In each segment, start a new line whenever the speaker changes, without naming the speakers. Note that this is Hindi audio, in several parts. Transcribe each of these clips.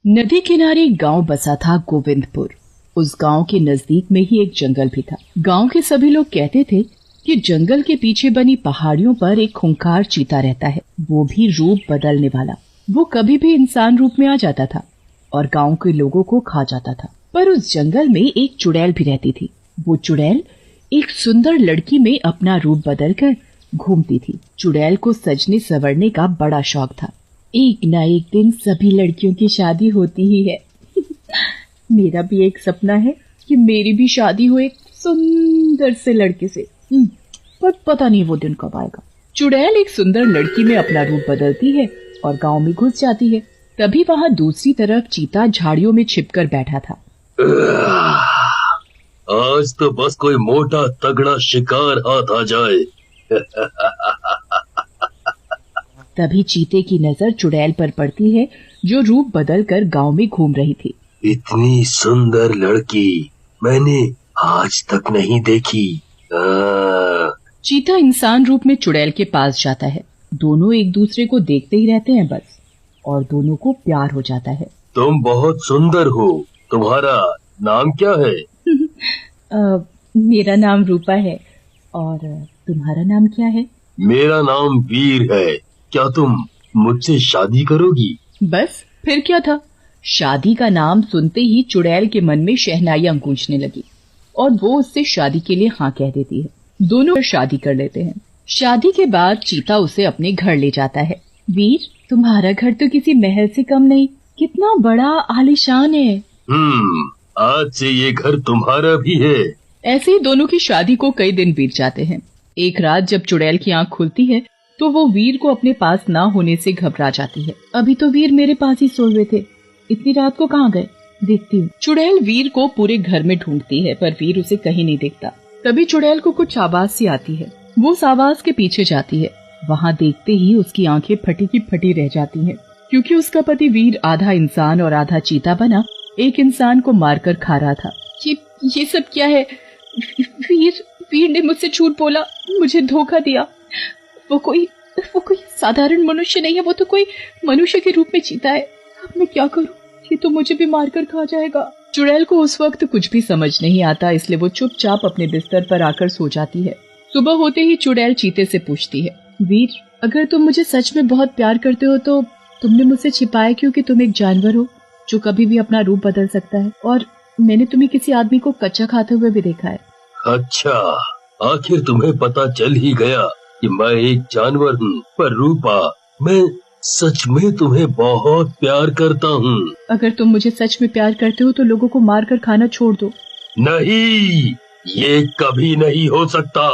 नदी किनारे गांव बसा था गोविंदपुर। उस गांव के नजदीक में ही एक जंगल भी था। गांव के सभी लोग कहते थे कि जंगल के पीछे बनी पहाड़ियों पर एक खूंखार चीता रहता है, वो भी रूप बदलने वाला। वो कभी भी इंसान रूप में आ जाता था और गांव के लोगों को खा जाता था। पर उस जंगल में एक चुड़ैल भी रहती थी। वो चुड़ैल एक सुंदर लड़की में अपना रूप बदलकर घूमती थी। चुड़ैल को सजने संवरने का बड़ा शौक था। एक न एक दिन सभी लड़कियों की शादी होती ही है। मेरा भी एक सपना है कि मेरी भी शादी हो एक सुंदर से लड़के से, पर पता नहीं वो दिन कब आएगा। चुड़ैल एक सुंदर लड़की में अपना रूप बदलती है और गांव में घुस जाती है। तभी वहां दूसरी तरफ चीता झाड़ियों में छिपकर बैठा था।
आज तो बस कोई मोटा तगड़ा शिकार हाथ आ जाए।
तभी चीते की नजर चुड़ैल पर पड़ती है, जो रूप बदलकर गांव में घूम रही थी।
इतनी सुंदर लड़की मैंने आज तक नहीं देखी।
चीता इंसान रूप में चुड़ैल के पास जाता है। दोनों एक दूसरे को देखते ही रहते हैं बस, और दोनों को प्यार हो जाता है।
तुम बहुत सुंदर हो, तुम्हारा नाम क्या है?
मेरा नाम रूपा है, और तुम्हारा नाम क्या है?
मेरा नाम वीर है। क्या तुम मुझसे शादी करोगी?
बस फिर क्या था। शादी का नाम सुनते ही चुड़ैल के मन में शहनाइयां गूंजने लगी और वो उससे शादी के लिए हाँ कह देती है। दोनों शादी कर लेते हैं। शादी के बाद चीता उसे अपने घर ले जाता है। वीर, तुम्हारा घर तो किसी महल से कम नहीं, कितना बड़ा आलीशान है।
आज से ये घर तुम्हारा भी है।
ऐसे ही दोनों की शादी को कई दिन बीत जाते हैं। एक रात जब चुड़ैल की आंख खुलती है तो वो वीर को अपने पास ना होने से घबरा जाती है। अभी तो वीर मेरे पास ही सोए हुए थे, इतनी रात को कहाँ गए, देखती हूँ। चुड़ैल वीर को पूरे घर में ढूंढती है, पर वीर उसे कहीं नहीं दिखता। तभी चुड़ैल को कुछ आवाज सी आती है। वो उस आवाज के पीछे जाती है। वहाँ देखते ही उसकी आंखें फटी की फटी रह जाती हैं, क्योंकि उसका पति वीर आधा इंसान और आधा चीता बना एक इंसान को मारकर खा रहा था। ये सब क्या है? वीर ने मुझसे झूठ बोला, मुझे धोखा दिया। वो कोई साधारण मनुष्य नहीं है, वो तो कोई मनुष्य के रूप में चीता है। अब मैं क्या करूं? ये तो मुझे भी मारकर खा जाएगा। चुड़ैल को उस वक्त कुछ भी समझ नहीं आता, इसलिए वो चुपचाप अपने बिस्तर पर आकर सो जाती है। सुबह होते ही चुड़ैल चीते से पूछती है, वीर, अगर तुम मुझे सच में बहुत प्यार करते हो तो तुमने मुझसे छिपाया क्यों कि तुम एक जानवर हो जो कभी भी अपना रूप बदल सकता है, और मैंने तुम्हें किसी आदमी को कच्चा खाते हुए भी देखा है।
अच्छा, आखिर तुम्हें पता चल ही गया कि मैं एक जानवर हूँ। पर रूपा, मैं सच में तुम्हें बहुत प्यार करता हूँ।
अगर तुम मुझे सच में प्यार करते हो तो लोगों को मार कर खाना छोड़ दो।
नहीं, ये कभी नहीं हो सकता।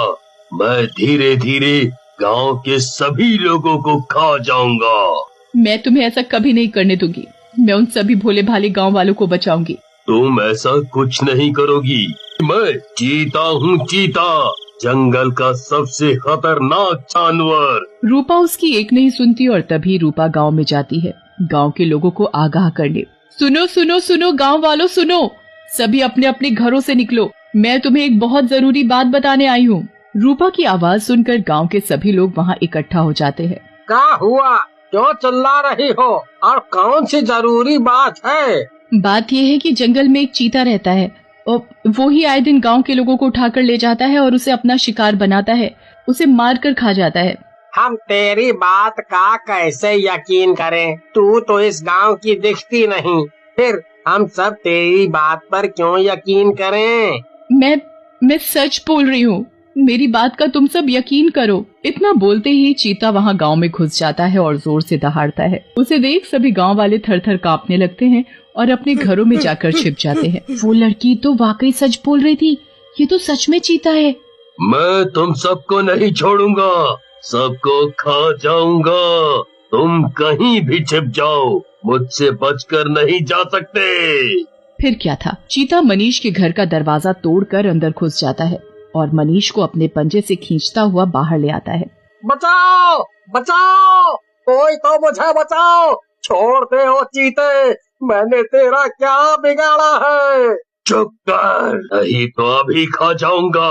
मैं धीरे धीरे गांव के सभी लोगों को खा जाऊंगा।
मैं तुम्हें ऐसा कभी नहीं करने दूंगी। मैं उन सभी भोले भाले गांव वालों को बचाऊंगी।
तुम ऐसा कुछ नहीं करोगी। मैं चीता हूँ, चीता, जंगल का सबसे खतरनाक जानवर।
रूपा उसकी एक नहीं सुनती और तभी रूपा गांव में जाती है, गांव के लोगों को आगाह करने। सुनो सुनो सुनो गांव वालों, सुनो, सभी अपने अपने घरों से निकलो, मैं तुम्हें एक बहुत जरूरी बात बताने आई हूँ। रूपा की आवाज सुनकर गांव के सभी लोग वहाँ इकट्ठा हो जाते हैं।
क्या हुआ? क्यों चिल्ला रही हो? और कौन सी जरूरी बात है?
बात यह है कि जंगल में एक चीता रहता है और वो ही आए दिन गांव के लोगों को उठाकर ले जाता है और उसे अपना शिकार बनाता है, उसे मार कर खा जाता है।
हम तेरी बात का कैसे यकीन करें? तू तो इस गांव की दिखती नहीं, फिर हम सब तेरी बात पर क्यों यकीन करें?
मैं सच बोल रही हूँ, मेरी बात का तुम सब यकीन करो। इतना बोलते ही चीता वहाँ गांव में घुस जाता है और जोर से दहाड़ता है। उसे देख सभी गांव वाले थर थर कांपने लगते हैं और अपने घरों में जाकर छिप जाते हैं। वो लड़की तो वाकई सच बोल रही थी, ये तो सच में चीता है।
मैं तुम सबको नहीं छोड़ूंगा, सबको खा जाऊंगा। तुम कहीं भी छिप जाओ, मुझसे बचकर नहीं जा सकते।
फिर क्या था, चीता मनीष के घर का दरवाजा तोड़कर अंदर घुस जाता है और मनीष को अपने पंजे से खींचता हुआ बाहर ले आता है।
बचाओ बचाओ, कोई तो मुझे बचाओ, छोड़ दे ओ चीते, मैंने तेरा क्या बिगाड़ा है?
चुप कर, नहीं तो अभी खा जाऊंगा।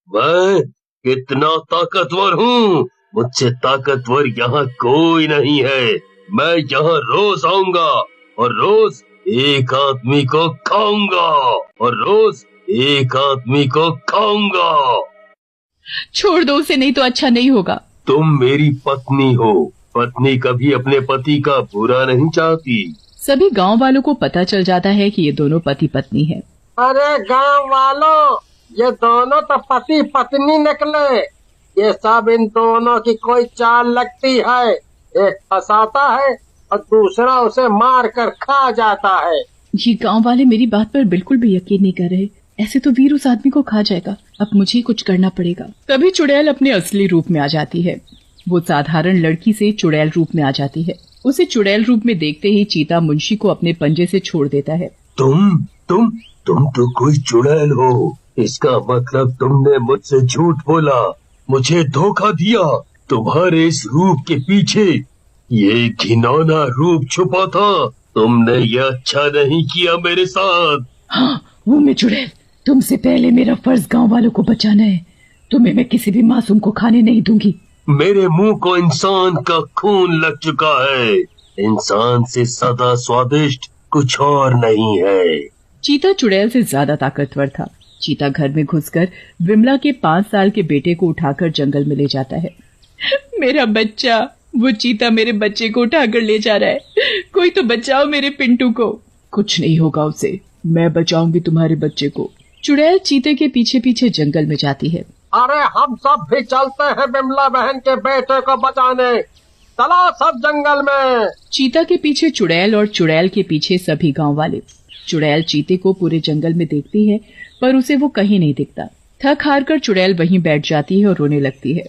मैं कितना ताकतवर हूँ, मुझसे ताकतवर यहाँ कोई नहीं है। मैं यहाँ रोज आऊंगा और रोज एक आदमी को खाऊंगा और रोज एक आदमी को खाऊंगा।
छोड़ दो उसे, नहीं तो अच्छा नहीं होगा।
तुम मेरी पत्नी हो, पत्नी कभी अपने पति का बुरा नहीं चाहती।
सभी गांव वालों को पता चल जाता है कि ये दोनों पति पत्नी हैं।
अरे गांव वालों, ये दोनों तो पति पत्नी निकले। ये सब इन दोनों की कोई चाल लगती है। एक फंसाता है और दूसरा उसे मार कर खा जाता है।
ये गांव वाले मेरी बात पर बिल्कुल भी यकीन नहीं कर रहे। ऐसे तो वीर उस आदमी को खा जाएगा। अब मुझे ही कुछ करना पड़ेगा। तभी चुड़ैल अपने असली रूप में आ जाती है। वो साधारण लड़की से चुड़ैल रूप में आ जाती है। उसे चुड़ैल रूप में देखते ही चीता मुंशी को अपने पंजे से छोड़ देता है।
तुम तो कोई चुड़ैल हो। इसका मतलब तुमने मुझसे झूठ बोला, मुझे धोखा दिया। तुम्हारे इस रूप के पीछे ये घिनौना रूप छुपा था। तुमने ये अच्छा नहीं किया मेरे साथ।
हाँ, वो मैं चुड़ैल। तुमसे पहले मेरा फर्ज गांव वालों को बचाना है। तुम्हें मैं किसी भी मासूम को खाने नहीं दूंगी।
मेरे मुंह को इंसान का खून लग चुका है। इंसान से ज्यादा स्वादिष्ट कुछ और नहीं है।
चीता चुड़ैल से ज्यादा ताकतवर था। चीता घर में घुसकर विमला के 5 साल के बेटे को उठाकर जंगल में ले जाता है। मेरा बच्चा, वो चीता मेरे बच्चे को उठाकर ले जा रहा है। कोई तो बचाओ मेरे पिंटू को। कुछ नहीं होगा उसे, मैं बचाऊंगी तुम्हारे बच्चे को। चुड़ैल चीते के पीछे पीछे जंगल में जाती है।
अरे हम सब भी चलते हैं विमला बहन के बेटे को बचाने। चलो सब जंगल में।
चीता के पीछे चुड़ैल और चुड़ैल के पीछे सभी गांव वाले। चुड़ैल चीते को पूरे जंगल में देखती है पर उसे वो कहीं नहीं दिखता। थक हार कर चुड़ैल वहीं बैठ जाती है और रोने लगती है।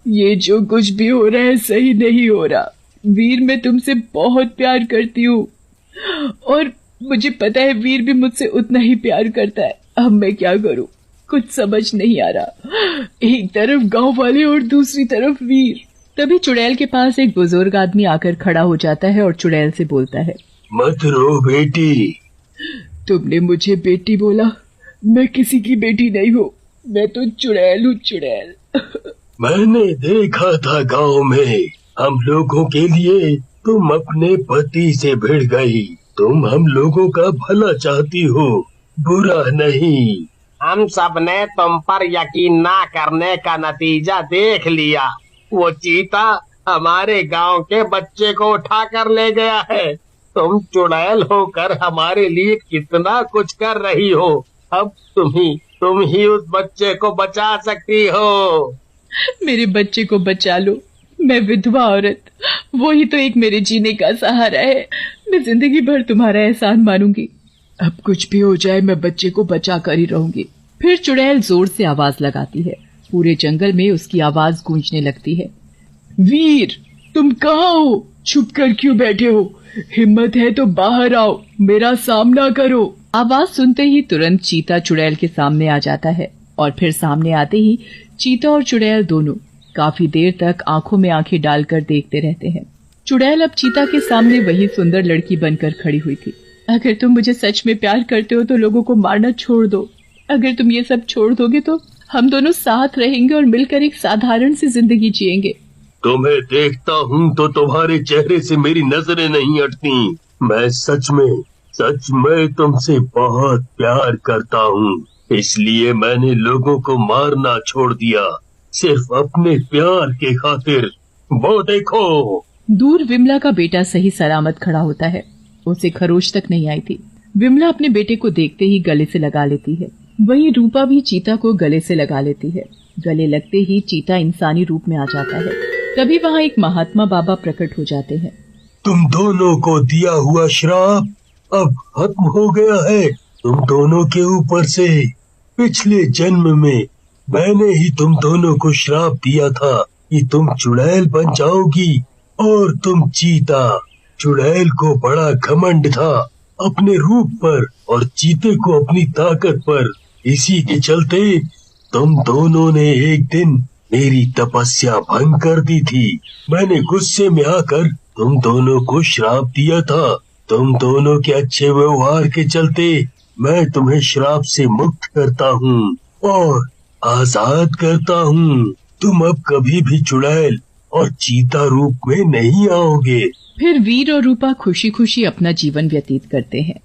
ये जो कुछ भी हो रहा है सही नहीं हो रहा। वीर, मैं तुमसे बहुत प्यार करती हूँ और मुझे पता है वीर भी मुझसे उतना ही प्यार करता है। अब मैं क्या करूँ, कुछ समझ नहीं आ रहा। एक तरफ गांव वाले और दूसरी तरफ वीर। तभी चुड़ैल के पास एक बुजुर्ग आदमी आकर खड़ा हो जाता है और चुड़ैल से बोलता है,
मत रो बेटी।
तुमने मुझे बेटी बोला, मैं किसी की बेटी नहीं हूँ। मैं तो चुड़ैल हूँ, चुड़ैल।
मैंने देखा था गांव में हम लोगों के लिए तुम अपने पति से भिड़ गई। तुम हम लोगों का भला चाहती हो, बुरा नहीं।
हम सब ने तुम पर यकीन ना करने का नतीजा देख लिया। वो चीता हमारे गांव के बच्चे को उठा कर ले गया है। तुम चुड़ैल होकर हमारे लिए कितना कुछ कर रही हो। अब तुम ही उस बच्चे को बचा सकती हो।
मेरे बच्चे को बचा लो। मैं विधवा औरत, वो ही तो एक मेरे जीने का सहारा है। मैं जिंदगी भर तुम्हारा एहसान मानूंगी। अब कुछ भी हो जाए मैं बच्चे को बचा कर ही रहूंगी। फिर चुड़ैल जोर से आवाज लगाती है। पूरे जंगल में उसकी आवाज गूंजने लगती है। वीर, तुम कहाँ हो? छुप कर क्यों बैठे हो? हिम्मत है तो बाहर आओ, मेरा सामना करो। आवाज सुनते ही तुरंत चीता चुड़ैल के सामने आ जाता है और फिर सामने आते ही चीता और चुड़ैल दोनों काफी देर तक आंखों में आंखें डालकर देखते रहते हैं। चुड़ैल अब चीता के सामने वही सुंदर लड़की बनकर खड़ी हुई थी। अगर तुम मुझे सच में प्यार करते हो तो लोगों को मारना छोड़ दो। अगर तुम ये सब छोड़ दोगे तो हम दोनों साथ रहेंगे और मिलकर एक साधारण सी जिंदगी जिएंगे।
तुम्हें देखता हूँ तो तुम्हारे चेहरे से मेरी नजरें नहीं हटती। मैं सच में तुमसे बहुत प्यार करता हूँ, इसलिए मैंने लोगों को मारना छोड़ दिया, सिर्फ अपने प्यार के खातिर। वो देखो।
दूर विमला का बेटा सही सलामत खड़ा होता है। उसे खरोच तक नहीं आई थी। विमला अपने बेटे को देखते ही गले से लगा लेती है। वहीं रूपा भी चीता को गले से लगा लेती है। गले लगते ही चीता इंसानी रूप में आ जाता है। तभी वहाँ एक महात्मा बाबा प्रकट हो जाते हैं।
तुम दोनों को दिया हुआ श्राप अब खत्म हो गया है। तुम दोनों के ऊपर से पिछले जन्म में मैंने ही तुम दोनों को श्राप दिया था कि तुम चुड़ैल बन जाओगी और तुम चीता। चुड़ैल को बड़ा घमंड था अपने रूप पर और चीते को अपनी ताकत पर। इसी के चलते तुम दोनों ने एक दिन मेरी तपस्या भंग कर दी थी। मैंने गुस्से में आकर तुम दोनों को श्राप दिया था। तुम दोनों के अच्छे व्यवहार के चलते मैं तुम्हें श्राप से मुक्त करता हूँ और आजाद करता हूँ। तुम अब कभी भी चुड़ैल और चीता रूप में नहीं आओगे।
फिर वीर और रूपा खुशी खुशी अपना जीवन व्यतीत करते हैं।